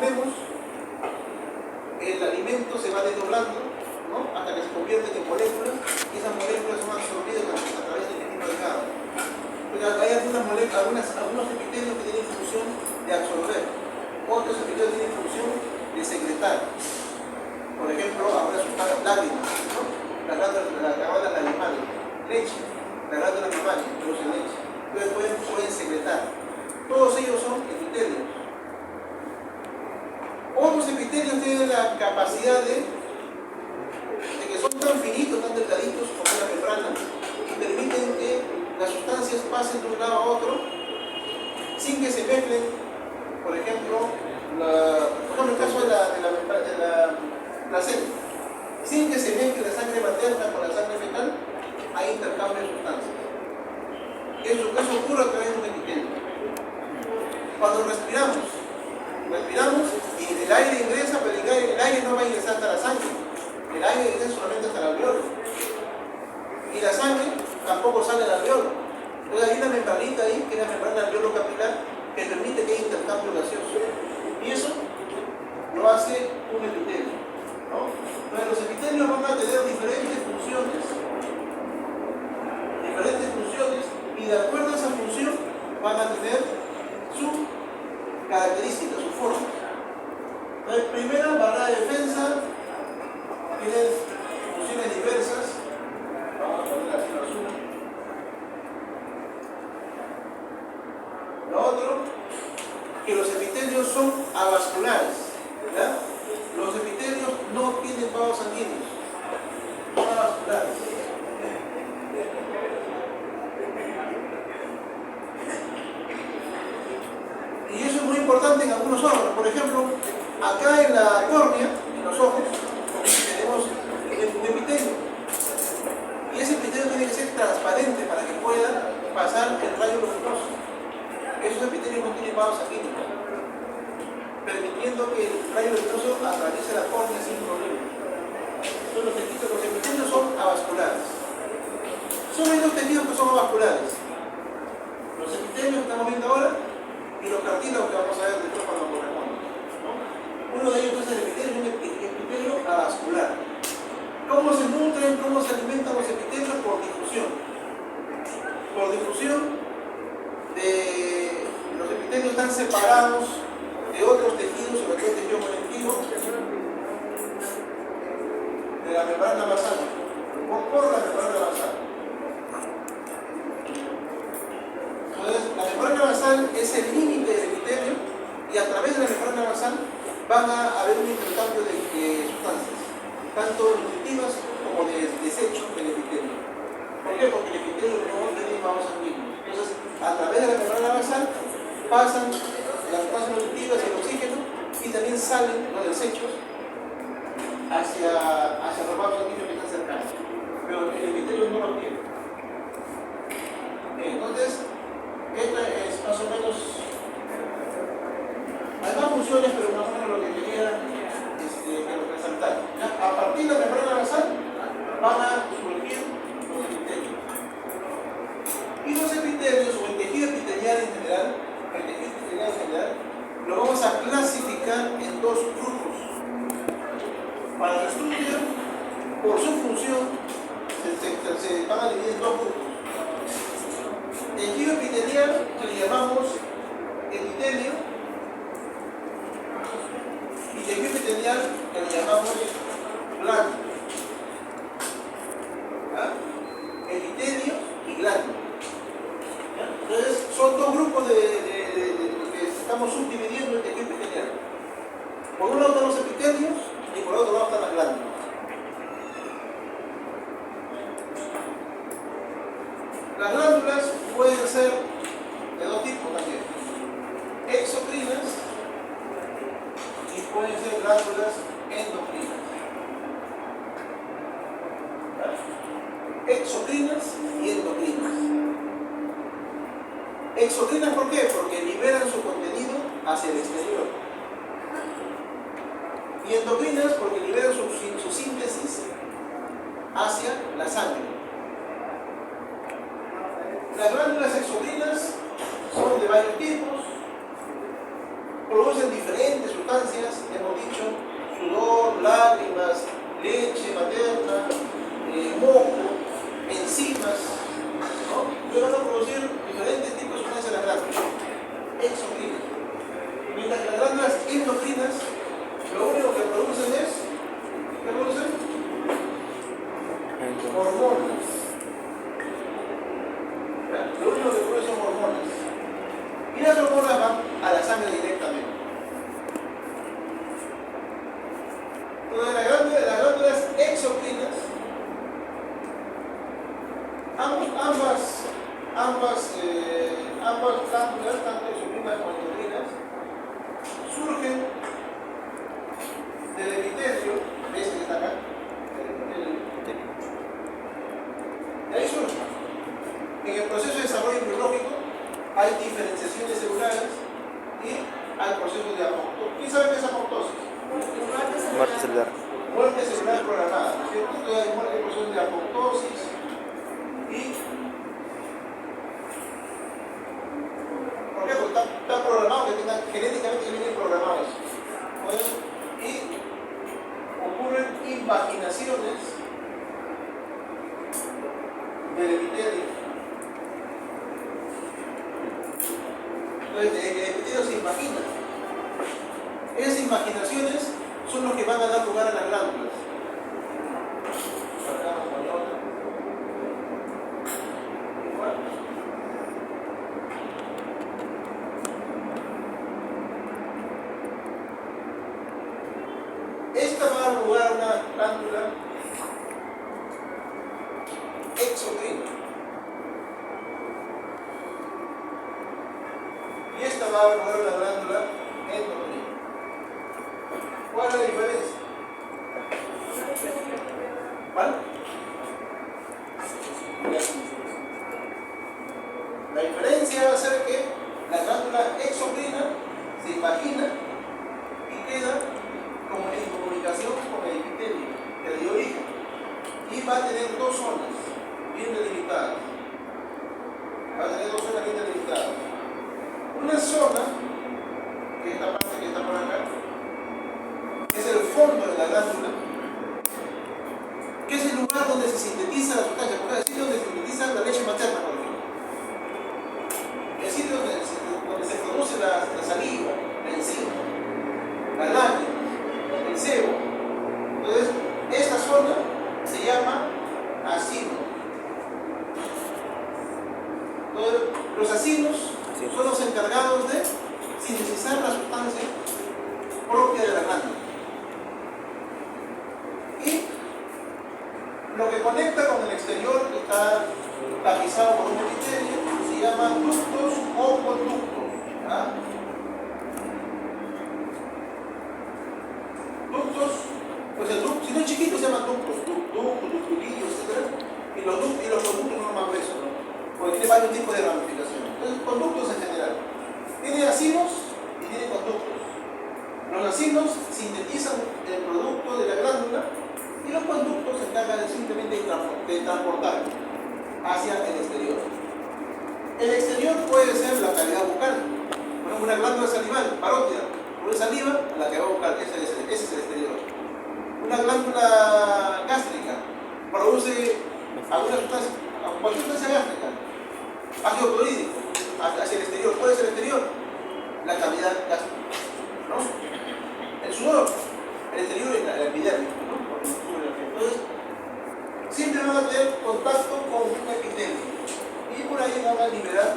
comemos, el alimento se va desdoblando, ¿no? Hasta que se convierten en moléculas, y esas moléculas son absorbidas a través del intestino delgado. Pero hay algunos epitelios que tienen función de absorber, otros epitelios tienen función de secretar. Por ejemplo, ahora sustancias lágrimas, ¿no? Las glándulas lagrimales, leche, la glándula mamaria, produce leche. Entonces pueden secretar. Todos ellos son epitelios. Otros epitelios tienen la capacidad de que son tan finitos, tan delgaditos como la membrana, y permiten que las sustancias pasen de un lado a otro sin que se mezclen. Por ejemplo, el caso de la placenta, sin que se mezcle la sangre materna con la sangre fetal, hay intercambio de sustancias. Eso ocurre a través de un epitelio. Cuando respiramos y el aire ingresa, pero el aire no va a ingresar hasta la sangre. El aire ingresa solamente hasta el alveolo. Y la sangre tampoco sale del alveolo. Entonces hay una membranita ahí, que es la membrana alveolo capilar, que permite que haya intercambio gaseoso. Y eso lo hace un epitelio, ¿no? Entonces los epitelios van a tener diferentes funciones, y de acuerdo a esa función van a tener su característica, su forma. Entonces, primera, barrera de defensa, tiene funciones diversas. Vamos a poner así los uno. Lo otro, que los epitelios son avasculares, ¿verdad? Los epitelios no tienen vasos sanguíneos, son avasculares. Y eso es muy importante en algunos órganos. Por ejemplo, acá en la córnea, en los ojos, tenemos un epitelio. Y ese epitelio tiene que ser transparente para que pueda pasar el rayo luminoso. Esos epitelios no tienen vasos sanguíneos, permitiendo que el rayo luminoso atraviese la córnea sin problema. Entonces los epitelios son avasculares. Son estos tejidos que son avasculares. Los epitelios que estamos viendo ahora y los cartílagos que vamos a ver después cuando corresponda, ¿no? Uno de ellos es el epitelio, un epitelio avascular. ¿Cómo se nutren, cómo se alimentan los epitelios? Por difusión. Por difusión, los epitelios están separados de otros tejidos, sobre todo el tejido conectivo, de la membrana basal, por la membrana basal. Entonces, la membrana basal es el límite del epitelio y a través de la membrana basal van a haber un intercambio de sustancias, tanto nutritivas como de desechos del epitelio. ¿Por qué? Porque el epitelio no tiene vasos sanguíneos. Entonces, a través de la membrana basal pasan las sustancias nutritivas y el oxígeno y también salen los desechos hacia los vasos sanguíneos que están cercanos. Pero el epitelio no lo tiene. Entonces, esta es más o menos. Hay más funciones, pero más o menos lo que quería resaltar. A partir de la membrana basal van a surgir los epitelios. Y los epitelios, o el tejido epitelial en general, lo vamos a clasificar en dos grupos. Para el estudio, por su función, se van a dividir en dos grupos. Tejido epitelial, que le llamamos epitelio, y tejido epitelial, que le llamamos glándula. Epitelio y glándula. Entonces, son dos grupos que estamos subdividiendo el tejido epitelial. Por un lado están los epitelios y por otro lado están las glándulas. Las glándulas pueden ser de dos tipos también: exocrinas y pueden ser glándulas endocrinas. Exocrinas y endocrinas. Exocrinas, ¿por qué? Porque liberan su contenido hacia el exterior. Y endocrinas porque liberan su síntesis hacia la sangre. Las glándulas exocrinas son de varios tipos, producen diferentes sustancias. sustancias, hemos dicho, sudor, lágrimas, leche materna, moco, enzimas, ¿no? Que van a producir diferentes tipos de sustancias en las glándulas exocrinas. Mientras que las glándulas endocrinas, lo único que producen es, ¿qué producen? Hormonas. ¿Ya? Lo único que producen son hormonas. Y las hormonas van a la sangre directamente. Entonces las glándulas exocrinas, ambas glándulas, tanto exocrinas como endocrinas, surgen del epitelio, ¿ves que está acá? El epitelio. De ahí surgen. En el proceso de desarrollo biológico hay diferenciaciones celulares y hay procesos de apoptosis. ¿Quién sabe qué es apoptosis? Muerte celular. Muerte celular programada, ¿no es cierto? Entonces hay procesos de apoptosis y ¿por qué? Porque está programado, genéticamente viene programado eso. ¿No? Y ocurren invaginaciones del epitelio. Entonces el epitelio se imagina. Esas imaginaciones son los que van a dar lugar a las glándulas. Esta va a dar lugar a una glándula exocrina. Y esta va a dar lugar a una glándula endocrina. ¿Cuál es la diferencia? ¿Cuál? La diferencia va a ser que la glándula exocrina se imagina y queda como en comunicación con el epitelio que le dio origen. Y va a tener dos zonas bien delimitadas. Va a tener dos zonas bien delimitadas. Una zona, que es esta parte que está por acá, es el fondo de la glándula, que es el lugar donde se sintetiza la sustancia, porque es el sitio donde se sintetiza la leche materna, por ejemplo. El sitio donde se produce la saliva, la enzima, la lágrima, el sebo. Entonces, esta zona se llama acino. Entonces, los acinos son los encargados de sintetizar la sustancia propia de la glándula. Y lo que conecta con el exterior, que está tapizado por un epitelio, se llama ductos o conductos. ¿Ah? Ductos, pues el ducto, si no es chiquito se llaman ductos, ductulillos, etc. Y los conductos son más gruesos, ¿no? Porque tiene varios tipos de ramificación. Entonces, conductos en general. Tiene acinos y tiene conductos. Los acinos sintetizan el producto de la glándula y los conductos se encargan simplemente de transportar hacia el exterior. El exterior puede ser la cavidad bucal, por ejemplo, una glándula salival, parótida, una saliva a la que va a buscar, ese es el exterior. Una glándula gástrica produce alguna sustancia, cualquier sustancia gástrica, ácido clorhídrico, hacia el exterior. ¿Cuál es el exterior? La cavidad gástrica, ¿no? El sudor, el exterior es la epidermis, ¿no? Entonces, siempre van a tener contacto con un epitelio y por ahí van a liberar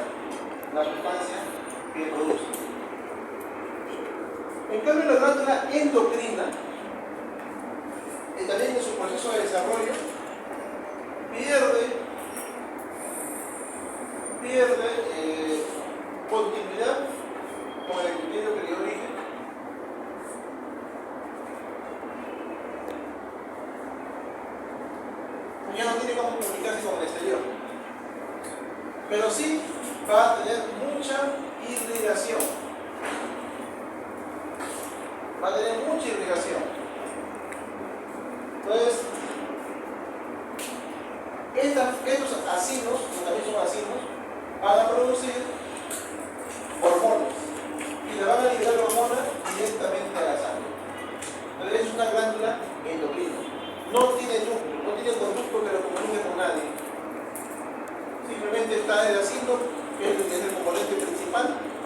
la sustancia que producen. En cambio, la glándula endocrina, también en su proceso de desarrollo, pierde continuidad con el epitelio que le dio origen. Ya no tiene cómo comunicarse con el exterior, pero sí va a tener mucha irrigación. Va a tener mucha irrigación. Entonces, estos acinos, que también son acinos, van a producir hormonas y le van a liberar hormonas directamente a la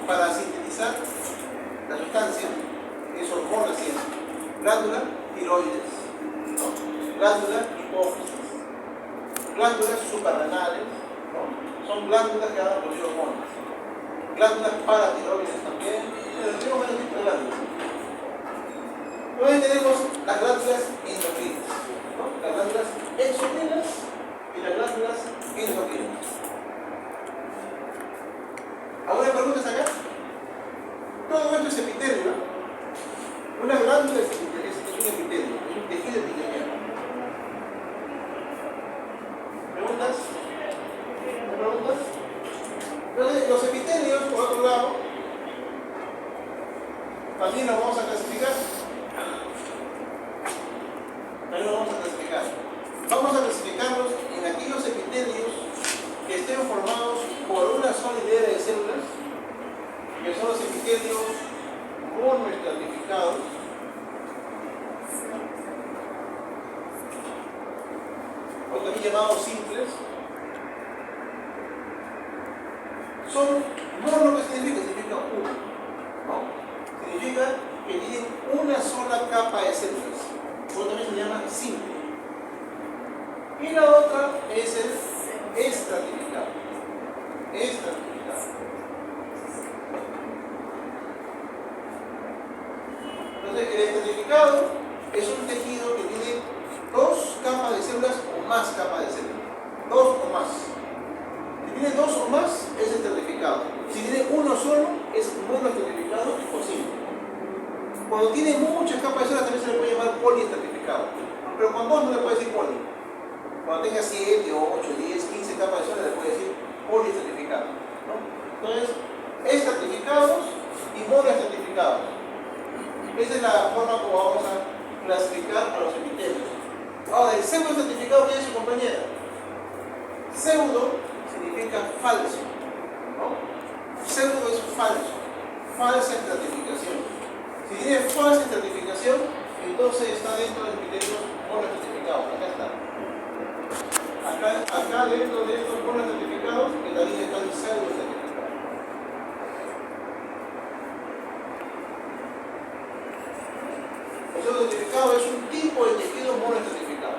para sintetizar la sustancia que es hormona siempre. Glándula tiroides, ¿no? Glándula hipófisis, glándulas suprarrenales, ¿no? Son glándulas que van a producir hormonas. Glándulas paratiroides también, tenemos varios tipos de glándulas. Luego tenemos las glándulas endocrinas, ¿no? Las glándulas exocrinas y las glándulas endocrinas. ¿Alguna pregunta acá? Todo esto es epitelio, ¿no? Una glándula es un epitelio, es un tejido epitelial. ¿Preguntas? ¿No preguntas? Entonces, los epitelios, por otro lado, también los vamos a clasificar. También los vamos a clasificar. Vamos a clasificarlos en aquellos epitelios que estén formados por una sola hilera de células, que son los epitelios monoestratificados, o también llamados simples. Son mono, ¿qué significa? Significa uno, ¿no? Significa que tienen una sola capa de células, o también se llama simple. Y la otra es el estratificado. Entonces, el estratificado es un tejido que tiene dos capas de células o más capas de células. Dos o más. Si tiene dos o más, es estratificado. Si tiene uno solo, es monoestratificado o simple. Cuando tiene muchas capas de células, también se le puede llamar poliestratificado. Pero con dos no le puede decir poli. Cuando tenga 7, 8, 10, 15 capas de células, le puede decir poliestratificado, ¿no? Entonces, estratificados y monoestratificados. Esa es la forma como vamos a clasificar a los epitelios. Ahora, el pseudoestratificado, ¿qué es su compañera? Pseudo significa falso, ¿no? Pseudo es falso, falsa estratificación. Si tiene falsa estratificación, entonces está dentro de los epitelios monoestratificados. Acá está. Acá dentro de estos monoestratificados, que también está el pseudoestratificado. El pseudoestratificado es un tipo de tejido monoestratificado.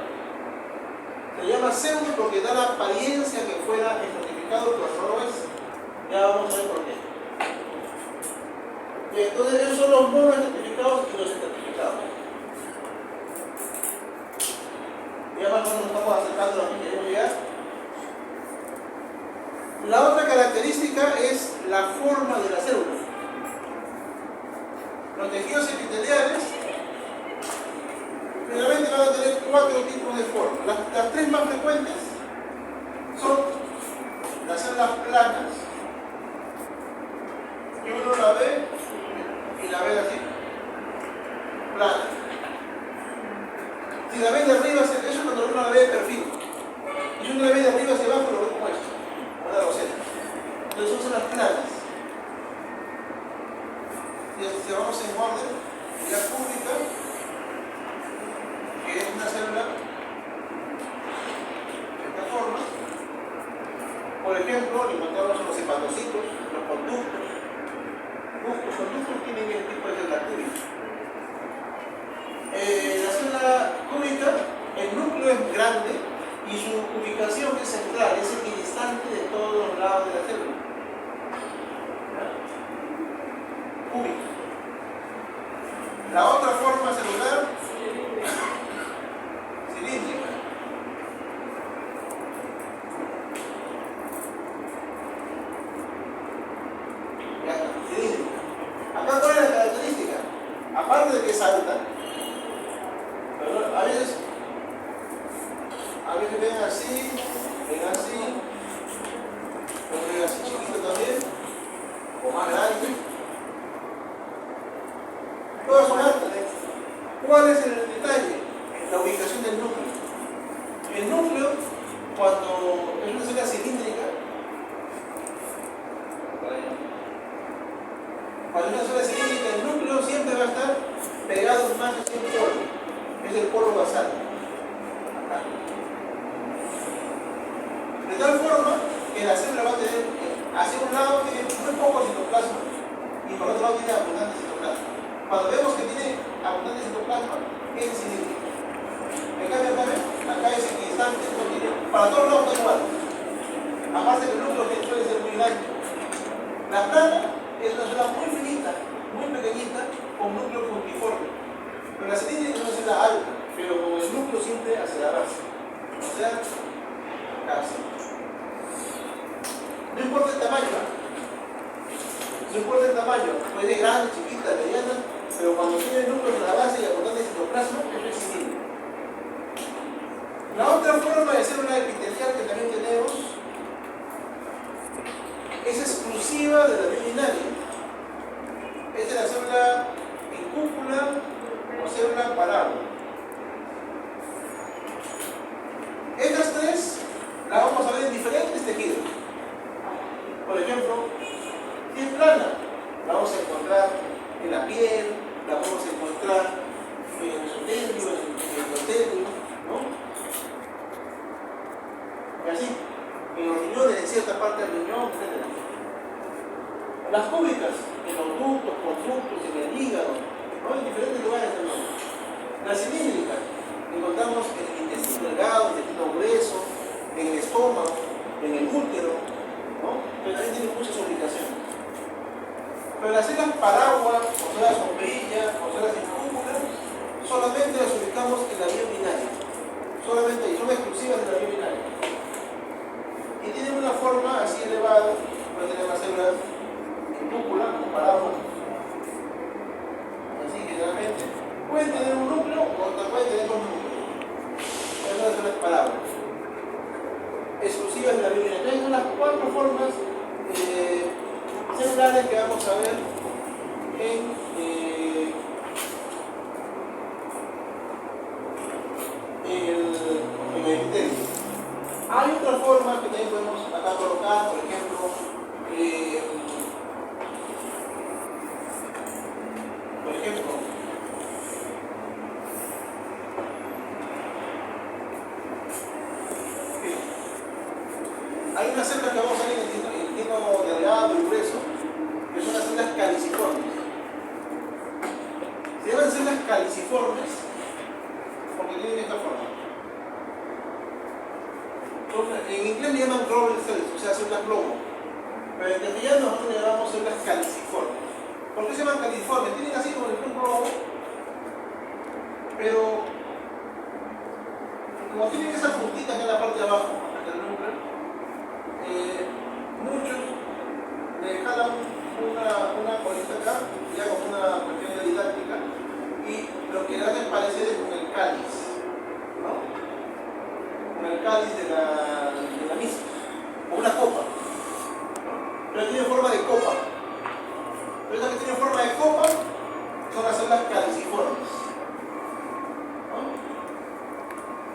Se llama pseudo porque da la apariencia que fuera estratificado, pero no lo es. Ya vamos a ver por qué. Y entonces esos son los monoestratificados y los estratificados. Ya más o menos nos estamos acercando a lo que queremos llegar. La otra característica es la forma de la célula. Los tejidos epiteliales generalmente van a tener cuatro tipos de forma. Las tres más frecuentes son las células planas, que uno la ve y la ve así, plana. Si la ve de arriba, eso es cuando uno la ve de perfil. Y si uno la ve de arriba hacia abajo, lo ve como esto, como una roseta. Entonces son las planas. Y si vamos en orden, la cúbica, que es una célula de esta forma. Por ejemplo, le encontramos los hepatocitos, los conductos. Los conductos tienen el tipo de célula cúbica. La célula cúbica, el núcleo es grande y su ubicación es central, es equidistante de todos los lados de la célula. Cúbica. La otra forma celular, cilíndrica. Ya está, cilíndrica. Acá, ¿cuál es la característica? Aparte de que es alta, pero a veces ven así, pero ven así chiquito también, o más grande. Todas son altas. ¿Cuál es el detalle? La ubicación del núcleo. El núcleo, cuando es una célula cilíndrica, cuando es una célula cilíndrica, el núcleo siempre va a estar pegado más de un polo. Es el polo basal. Acá. De tal forma que la célula va a tener, hacia un lado tiene muy poco citoplasma Cuando vemos que tiene abundante citoplasma, es cilíndrica. En cambio, acá es equidistante, no tiene, para todos lados da igual. Aparte que el núcleo puede ser muy grande. La plana es una célula muy finita, muy pequeñita, con núcleo puntiforme. Pero la cilíndrica es una célula alta, pero con el núcleo siempre hacia la base. O sea, casi. No importa el tamaño, ¿no? No importa el tamaño, puede ser grande, chiquita, mediana, pero cuando tiene el núcleo en la base y abundante citoplasma, eso es cilíndrico. La otra forma de célula epitelial que también tenemos es exclusiva de la vía urinaria. Es de la célula en cúpula o célula parábola. Estas tres las vamos a ver en diferentes tejidos. Por ejemplo, si es plana, la vamos a encontrar en la piel, la vamos a encontrar en el mesotelio, en el endotelio, ¿no? Y así, en los riñones, en cierta parte del riñón, etc. Las cúbicas, en los ductos, conductos, en el hígado, ¿no? En diferentes lugares del mundo. Las cilíndricas, encontramos en el intestino delgado, en el intestino grueso, en el estómago, en el útero, ¿no? Pero también tienen muchas ubicaciones. Pero las células parábolas, o células sombrilla, o células en cúpula, solamente las ubicamos en la vía urinaria. Solamente ahí, son exclusivas de la vía urinaria. Y tienen una forma así elevada, pueden tener las células en cúpula, como parábolas. Así generalmente. Pueden tener un núcleo o pueden tener dos núcleos. Esas son las células parábolas. Exclusivas de la vía urinaria. Entonces son las cuatro formas celulares que vamos a ver en el epitelio. Hay otra forma que también podemos acá colocar, por ejemplo, hay unas células que vamos a ver en el intestino delgado y grueso, que son las células caliciformes. Se llaman células caliciformes porque tienen esta forma. En inglés le llaman globule cells, o sea, células globo. Pero en castellano nosotros le llamamos células caliciformes. ¿Por qué se llaman caliciformes? Tienen así como el globo, pero como tienen esa puntita acá en la parte de abajo, hasta el núcleo, muchos le jalan una colita acá, ya como una cuestión didáctica, y lo que le hacen parecer es con el cáliz, ¿no? Con el cáliz de la misa, o una copa, ¿no? Pero tiene forma de copa. Pero estas que tienen forma de copa son las células caliciformes, ¿no?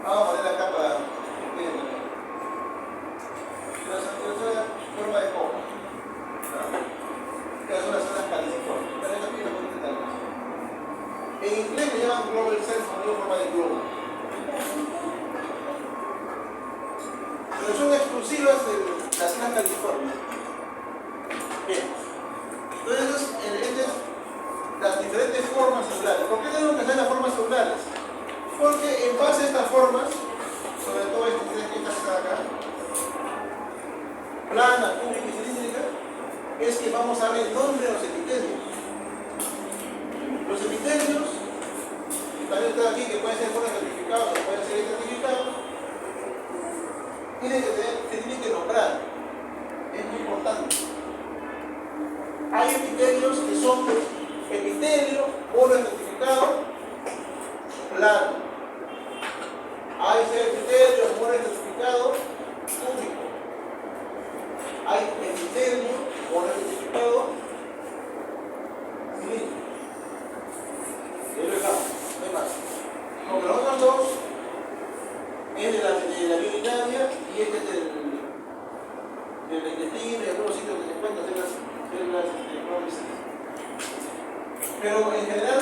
Vamos a poner acá para que entiendan. Forma de copa, ¿no? Estas son las células caliciformes. Pero esta tiene forma de cáliz. En inglés le llaman globule cells, cuando tiene forma de globo. Pero son exclusivas de las células caliciformes. Bien. Entonces, las diferentes formas celulares. ¿Por qué tenemos que hacer las formas celulares? Porque en base a estas formas, sobre todo estas tres que están acá, plana, cúbica y cilíndrica, es que vamos a darle nombre a los epitelios. Los epitelios, que también están aquí, que pueden ser estratificados o pueden ser estratificados, se tienen que nombrar. Es muy importante. Hay epitelios que son epitelio monoestratificado plano. Hay epitelio monoestratificado cúbico. Hay epitelio monoestratificado cilíndrico. Y ahí lo dejamos, no hay más. Porque los otros dos es de la vía urinaria y este es del intestino y algunos sitios que se encuentran células pero en general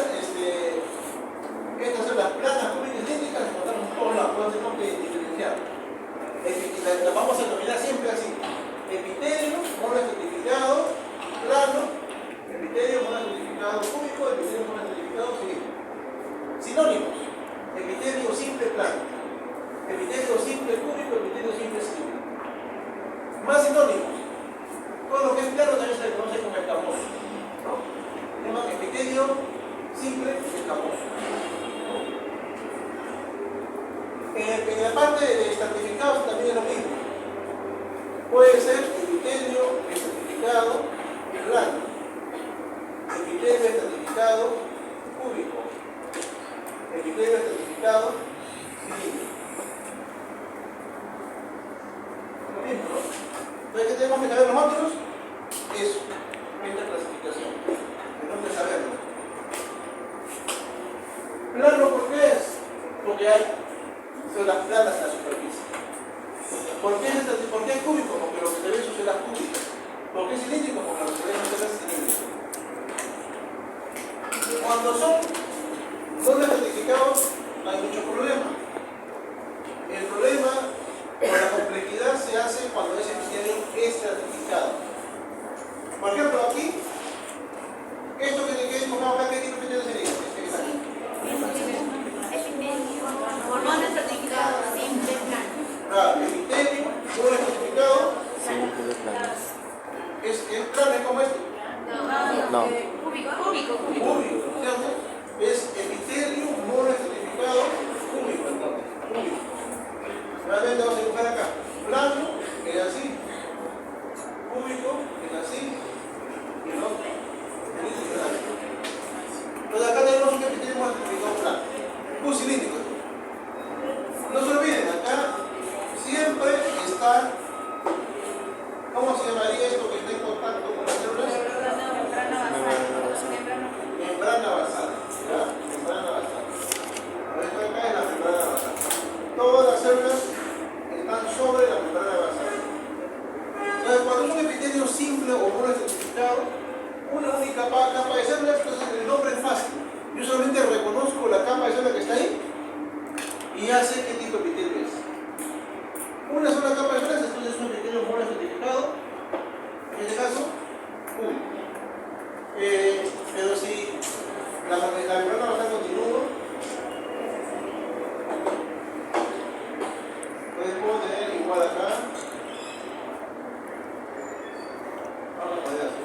estas células planas, cúbicas y cilíndricas las encontramos en todos lados, no tenemos que diferenciar. Las vamos a denominar siempre así: epitelio monoestratificado plano, epitelio monoestratificado cúbico, epitelio monoestratificado parte de estratificados también es lo mismo. Puede ser epitelio estratificado plano, epitelio estratificado cúbico, epitelio estratificado cilíndrico. Lo mismo, ¿no? Entonces, ¿qué tenemos que saber nosotros? Eso, esta clasificación. Tenemos que saberlo. Plano, ¿por qué es? Porque hay células planas en la superficie. ¿Por qué es cúbico? Porque lo que se ve son células cúbicas. ¿Por qué es cilíndrico? Porque lo que se ve son células cilíndricas. Cuando son doble estratificados, hay mucho problema. El problema con la complejidad se hace cuando es epitelio estratificado. Por ejemplo, aquí, esto que dibujamos acá, ¿qué tipo de epitelio sería? Mono estratificado, simple, plano. Claro, epitelio doble estratificado. Simple, plano. ¿Es plano? ¿Es como este? No. Cúbico. ¿Cierto? Es epitelio monoestratificado cúbico, entonces. Cúbico. Realmente vamos a dibujar acá. Plano, que es así. Cúbico, que es así. Y el otro, cilíndrico. Entonces acá tenemos un epitelio monoestratificado plano. Un cilíndrico. No se olviden, acá siempre está. ¿Cómo se llamaría esto que está en contacto con las células? Membrana basal. ¿Ya? Membrana basal. Esto acá es la membrana basal. Todas las células están sobre la membrana basal. Entonces, cuando es un epitelio simple o monoestratificado, una única capa de células, entonces el nombre es fácil. Yo solamente reconozco la capa de células que está ahí y ya sé qué tipo de epitelio es. Una sola capa de células, entonces es un epitelio monoestratificado, en este caso, cúbico. Pero si la membrana basal continúa, entonces puedo tener igual acá. Vamos a poner así.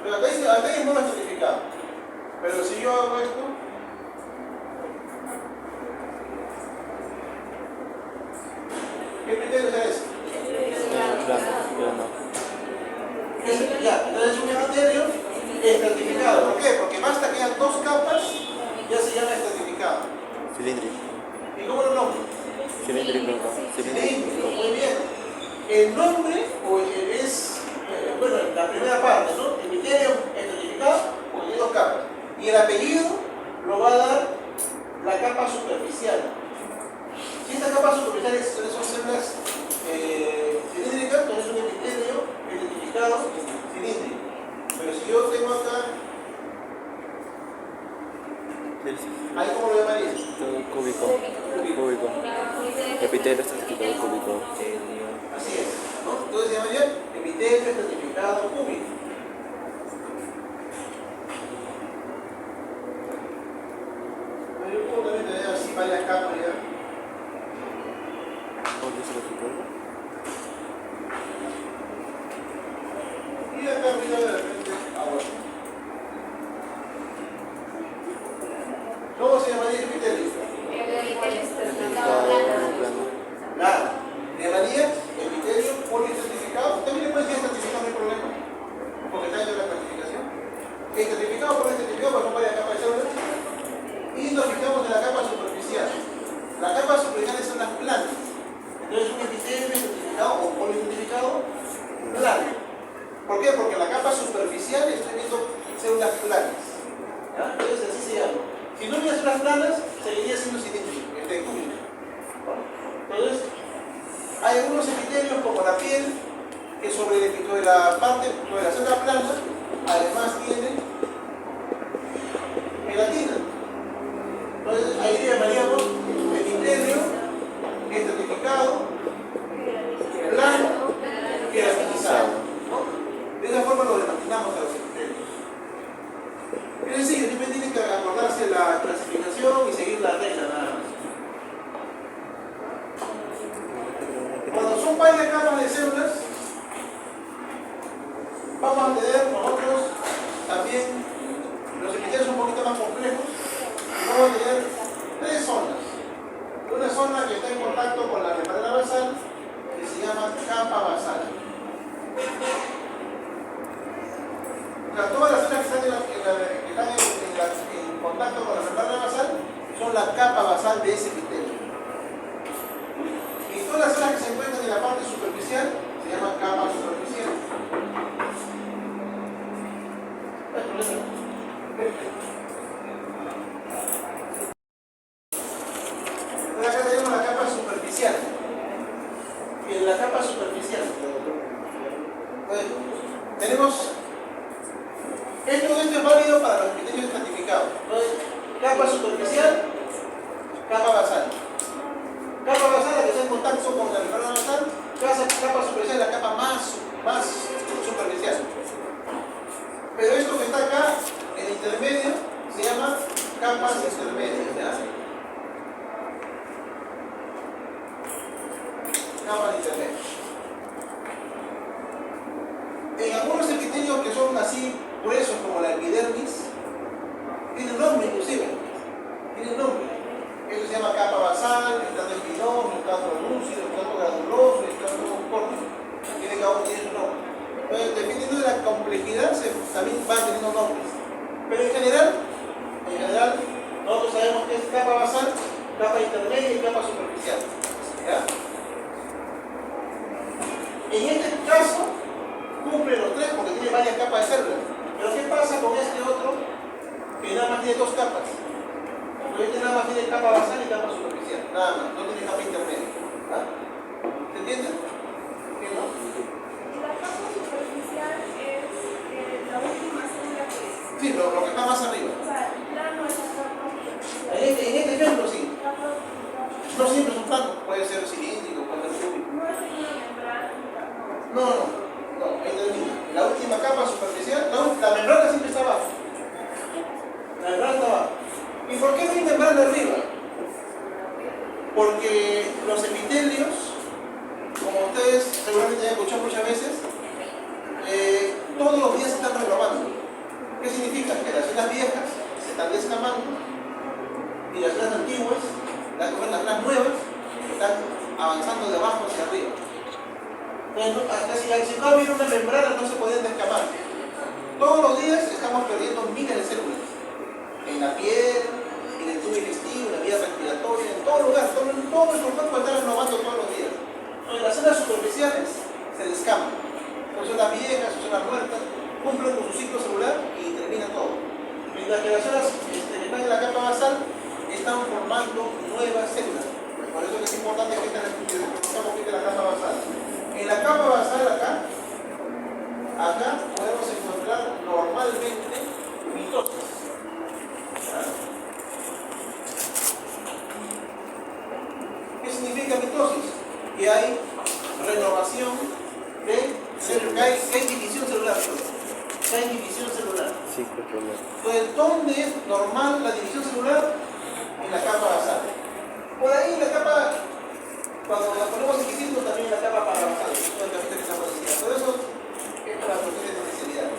Pero acá es monoestratificado. Pero si yo hago esto, ¿qué epitelio es ese? Ya, entonces es un epitelio estratificado. ¿Por qué? Porque basta que hayan dos capas, ya se llama estratificado. Cilíndrico. ¿Y cómo lo nombro? Cilíndrico. Cilíndrico, muy bien. El nombre es, bueno, la primera parte, ¿no? Epitelio estratificado, porque tiene dos capas. Y el apellido lo va a dar la capa superficial. Si esta capa superficial son células cilíndricas, entonces es un epitelio estratificado cilíndrico. Pero si yo tengo acá, ¿ahí cómo lo llamaría? Cúbico. Epitelio estratificado cúbico. Así es, ¿no? Entonces se llamaría epitelio estratificado cúbico. Pero yo puedo también tener así varias capas ya. Y acá arriba de repente ahora. ¿Cómo se llamaría el epitelio? Claro, se llamaría epitelio poliestratificado. También le puede decir estratificado, no hay problema, porque está dentro de la clasificación. Estratificado, poliestratificado, pues son varias capas de células. Y nos fijamos en la capa superficial. Las capas superficiales son las planas. Entonces un epitelio estratificado o poliestratificado plano. ¿Por qué? Porque en la capa superficial estoy viendo células planas. ¿Ya? Entonces así se llama. Si no hubiera células planas, seguiría siendo cilíndrico, cúbico. Entonces, hay algunos epitelios como la piel, que sobre la parte, sobre la célula plana, además tiene gelatina. Entonces, ahí llamaríamos epitelio estratificado, plano, queratinizado. ¿No? De esa forma lo denominamos a los epitelios. Es decir, siempre tienen que acordarse la clasificación y seguir la regla nada más. Cuando son varias capas de células, vamos a tener nosotros también los epitelios un poquito más complejos. vamos a tener tres zonas. Una zona que está en contacto con la membrana basal, que se llama capa basal. O sea, todas las zonas que están en contacto con la membrana basal son la capa basal de ese epitelio. Y todas las zonas que se encuentran en la parte superficial se llama capa superficial. No hay problema. Entonces acá tenemos la capa superficial. Y en la capa superficial tenemos esto es válido para los epitelios estratificados. Entonces, capa superficial, capa basal. Capa basal, la que está en contacto con la membrana basal, capa superficial es la capa más superficial. Pero esto que está acá, en el intermedio, se llama capas intermedias. ¿Ya? Capas intermedias. En algunos epitelios que son así gruesos como la epidermis, tiene un nombre inclusive. Tiene un nombre. Eso se llama capa basal, estrato espinoso, estrato lúcido, estrato granuloso, estrato córneo. Cada uno tiene su nombre. Entonces, dependiendo de la complejidad, también van teniendo nombres. Pero en general, nosotros sabemos que es capa basal, capa intermedia y capa superficial. ¿Ya? En este caso, cumple los tres porque tiene varias capas de células. Pero ¿qué pasa con este otro que nada más tiene dos capas? Porque este nada más tiene capa basal y capa superficial. Nada más, no tiene capa intermedia. ¿Ah? ¿Se entiende? ¿Sí, no? La capa superficial es la última célula que es. Sí, lo que está más arriba. O sea, el plano es la capa superficial. En este ejemplo, sí. Capa- No siempre es un plano, puede ser cilíndrico, puede ser cúbico. No es una membrana, no. No, ahí termina. La última capa superficial, no, la membrana siempre está abajo. La membrana está abajo. ¿Y por qué no hay membrana arriba? Porque los epitelios, como ustedes seguramente han escuchado muchas veces, todos los días se están renovando. ¿Qué significa? Que las células viejas se están descamando y las células antiguas, las células nuevas, están avanzando de abajo hacia arriba. Entonces, hasta si no hubiera una membrana no se podían descamar. Todos los días estamos perdiendo miles de células. En la piel, en el tubo digestivo, en la vía respiratoria, en todo lugar. Todo nuestro cuerpo está renovando todos los días. Entonces, las células superficiales se descaman. Son las viejas, son las muertas, cumplen con su ciclo celular y termina todo. Mientras que las células que están en la capa basal están formando nuevas células. Por eso es importante que conozcamos que es la capa basal. En la capa basal acá podemos encontrar normalmente mitosis. ¿Ah? ¿Qué significa mitosis? Que hay renovación de células, que hay división celular. Que hay división celular. Sí, qué problema. Entonces, ¿dónde es normal la división celular? En la capa basal. Por ahí la capa, cuando la ponemos en distinto, también la capa parabasal. Por eso es para cuestiones de especialidad.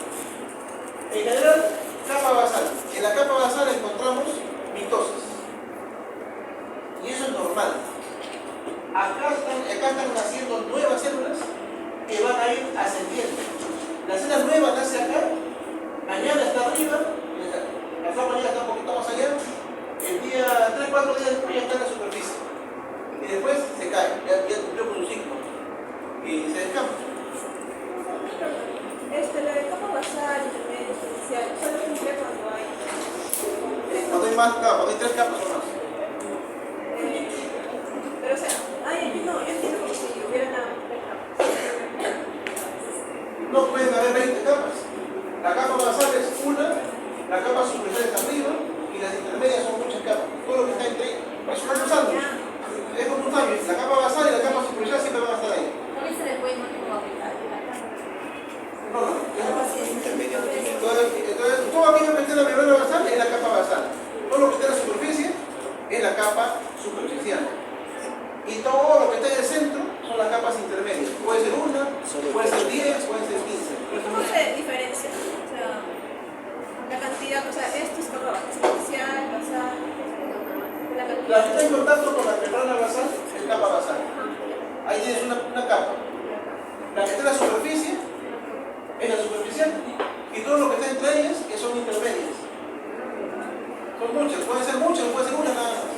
En general, capa basal. En la capa basal encontramos mitosis. Y eso es normal. Acá están naciendo nuevas células que van a ir ascendiendo. La célula nueva nace acá, mañana está arriba, la flor mañana está un poquito más allá, el día 3-4 días después ya está en la superficie. Y después se cae, ya cumplió con su ciclo. Y se descama. La de capa basal, intermedia, superficial, solo cumple cuando hay. Cuando hay más, claro, cuando hay tres capas o más. Pero o sea, yo entiendo como si hubiera nada más tres capas. No pueden haber 20 capas. La capa basal es una, la capa superficial está arriba y las intermedias son muchas capas. Todo lo que está entre es como un sándwich. Es como un sándwich. La capa basal y la capa superficial siempre van a estar ahí. También se le puede multiplicar la capa. No. Entonces, todo aquello que esté en la membrana basal es la capa basal. Todo lo que esté en la superficie es la capa superficial. Y todo lo que está en el centro son las capas intermedias. Puede ser una, puede ser 10, puede ser 15. ¿Cómo se diferencia? O sea, la cantidad, o sea, esto es capa superficial, basal. todo lo que está entre ellas, que son intermedias. Son muchas, puede ser una nada más.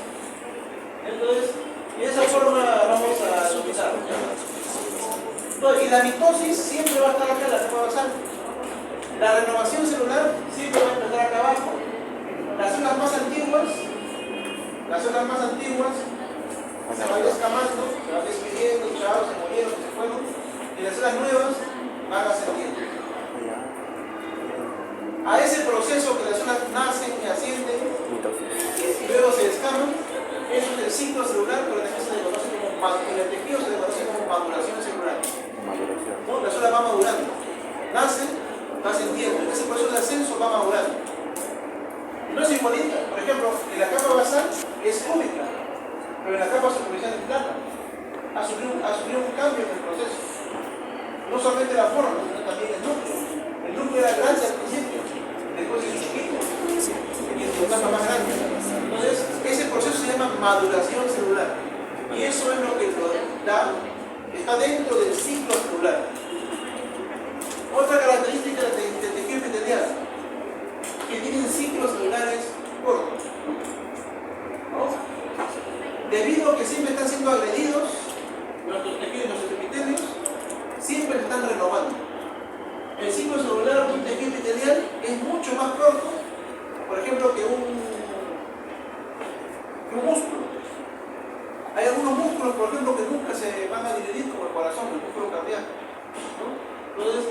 Entonces, de esa forma vamos a utilizarlo. Y la mitosis siempre va a estar acá en la capa basal. La renovación celular siempre va a empezar acá abajo. Las células más antiguas se van descamando, se van despidiendo, chao, se murieron, se fueron, y las células nuevas van ascendiendo. A ese proceso que las células nacen y ascienden y luego se descaman, eso es el ciclo celular, pero también se le conoce en el tejido se le conoce como maduración celular. ¿No? La célula va madurando, nace, va ascendiendo, en ese proceso de ascenso va madurando. No es igualita, por ejemplo, en la capa basal es cúbica, pero en la capa superficial es plana. Ha sufrido un cambio en el proceso. No solamente la forma, sino también el núcleo. El núcleo era grande al principio, después es chiquito, y es una capa más grande. Entonces, ese proceso se llama maduración celular. Y eso es lo que está dentro del ciclo celular. Otra característica del tejido epitelial, que tienen ciclos celulares cortos. ¿No? Debido a que siempre están siendo agredidos, nuestros tejidos, nuestros epitelios, siempre se están renovando. El ciclo celular de un tejido epitelial es mucho más corto, por ejemplo, que un músculo. Hay algunos músculos, por ejemplo, que nunca se van a dividir, como el corazón, el músculo cardíaco. ¿No? Entonces,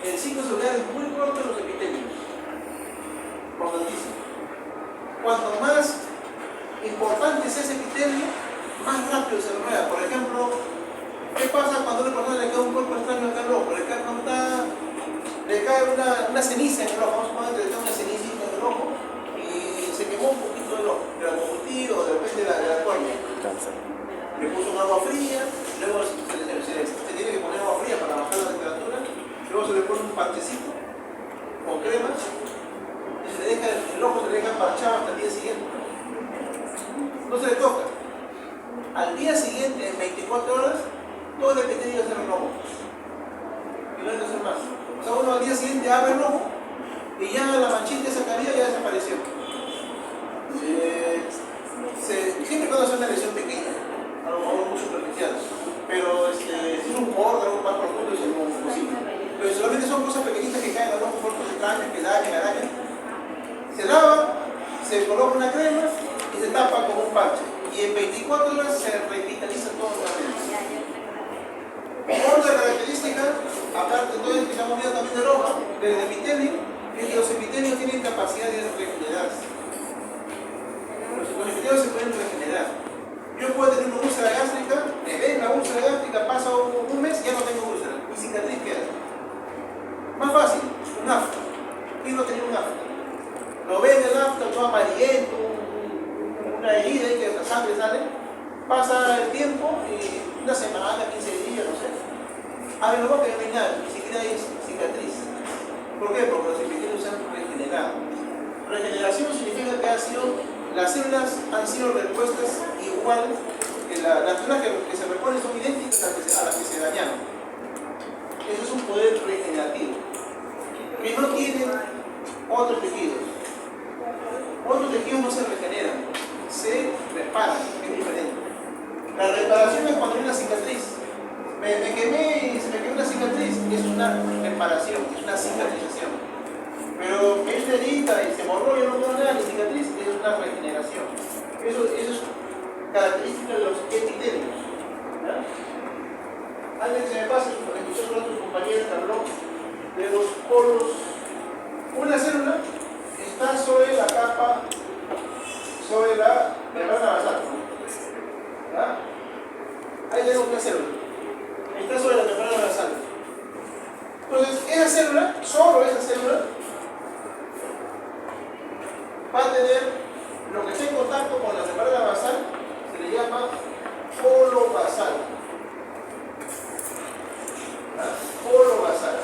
el ciclo celular es muy corto en los epitelios. Importantísimo. Cuanto más importante es ese epitelio, más rápido se renueva. Por ejemplo, ¿qué pasa cuando a una persona le cae un cuerpo extraño acá al ojo? Le cae una ceniza en el ojo, vamos a poner que le cae una cenicita en el ojo y se quemó un poquito el ojo, de la conjuntiva o de repente de la córnea. Le puso un agua fría, luego se tiene que poner agua fría para bajar la temperatura, luego se le pone un parchecito con crema y el ojo se le deja parchado hasta el día siguiente. No se le toca. Al día siguiente, en 24 horas, todo el epitelio se renovó. Y no hay que hacer más. O sea, uno al día siguiente abre el ojo y ya la manchita esa que había ya desapareció. Siempre cuando hace una lesión pequeña, a lo mejor muy superficial, pero si es un borde, algo más profundo, es imposible. Pero solamente son cosas pequeñitas que caen a los cuerpos extraños, que dañan. Se lava, se coloca una crema y se tapa con un parche. Y en 24 horas se revitaliza todo nuevamente. Otra característica, aparte de todo esto que estamos viendo también del ojo, del epitelio, es que los epitelios tienen capacidad de regenerarse. Los epitelios se pueden regenerar. Yo puedo tener una úlcera gástrica, me ven la úlcera gástrica, pasa un mes, ya no tengo úlcera. Mi cicatriz queda. Más fácil, un afta. ¿Quién no tenía un afta? Lo ven el afta, todo amarillento, una herida y que la sangre sale. Pasa el tiempo y una semana, 15 días, no sé. A ver, no va a quedar nada, ni siquiera hay cicatriz. ¿Por qué? Porque los epitelios se han regenerado. Regeneración significa que las células han sido repuestas igual que las células que se reponen son idénticas a las que se dañaron. Eso es un poder regenerativo que no tienen otros tejidos. Otros tejidos no se regeneran, se reparan, es diferente. La reparación es cuando hay una cicatriz. Me quemé y se me quedó una cicatriz, es una reparación, es una cicatrización. Pero me hice herida y se borró y no tengo nada de cicatriz, es una regeneración. Eso es característica de los epitelios. ¿Ya? Antes que se me pase, escuché con otros compañeros que habló de los polos. Una célula está sobre la capa, sobre la membrana basal. ¿Ya? Ahí tenemos una célula. Está sobre la membrana basal. Entonces, esa célula, solo esa célula, va a tener lo que esté en contacto con la membrana basal, se le llama polo basal. Polo basal.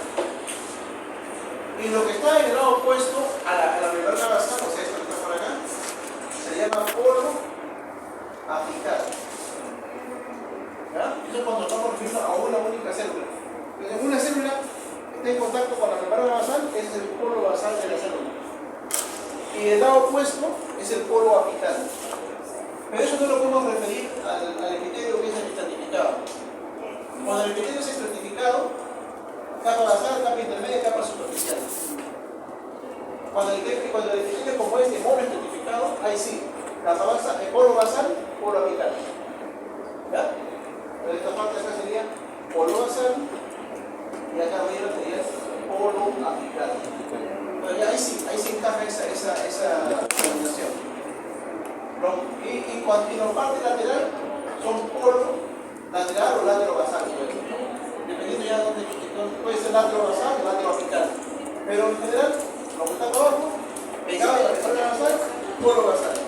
Y lo que está en el lado opuesto a la membrana basal, o sea, esto que está por acá, se le llama polo apical. Eso es cuando estamos refiriendo a una única célula. Entonces, una célula está en contacto con la membrana basal, es el polo basal de la célula. Y el lado opuesto es el polo apical. Pero eso no lo podemos referir al epitelio que es el estratificado. Cuando el epitelio es estratificado, capa basal, capa intermedia, capa superficial. Cuando el epitelio como este monoestratificado, ahí sí, capa basal, polo basal, polo apical. ¿Ya? Pero esta parte acá sería polo basal y acá arriba sería polo apical. Pero ya ahí sí encaja esa combinación. Y la parte lateral son polo lateral o lateral basal, dependiendo ya de dónde puede ser lateral basal o lateral apical. Pero en general, lo que está abajo, pegado a la membrana basal, polo basal.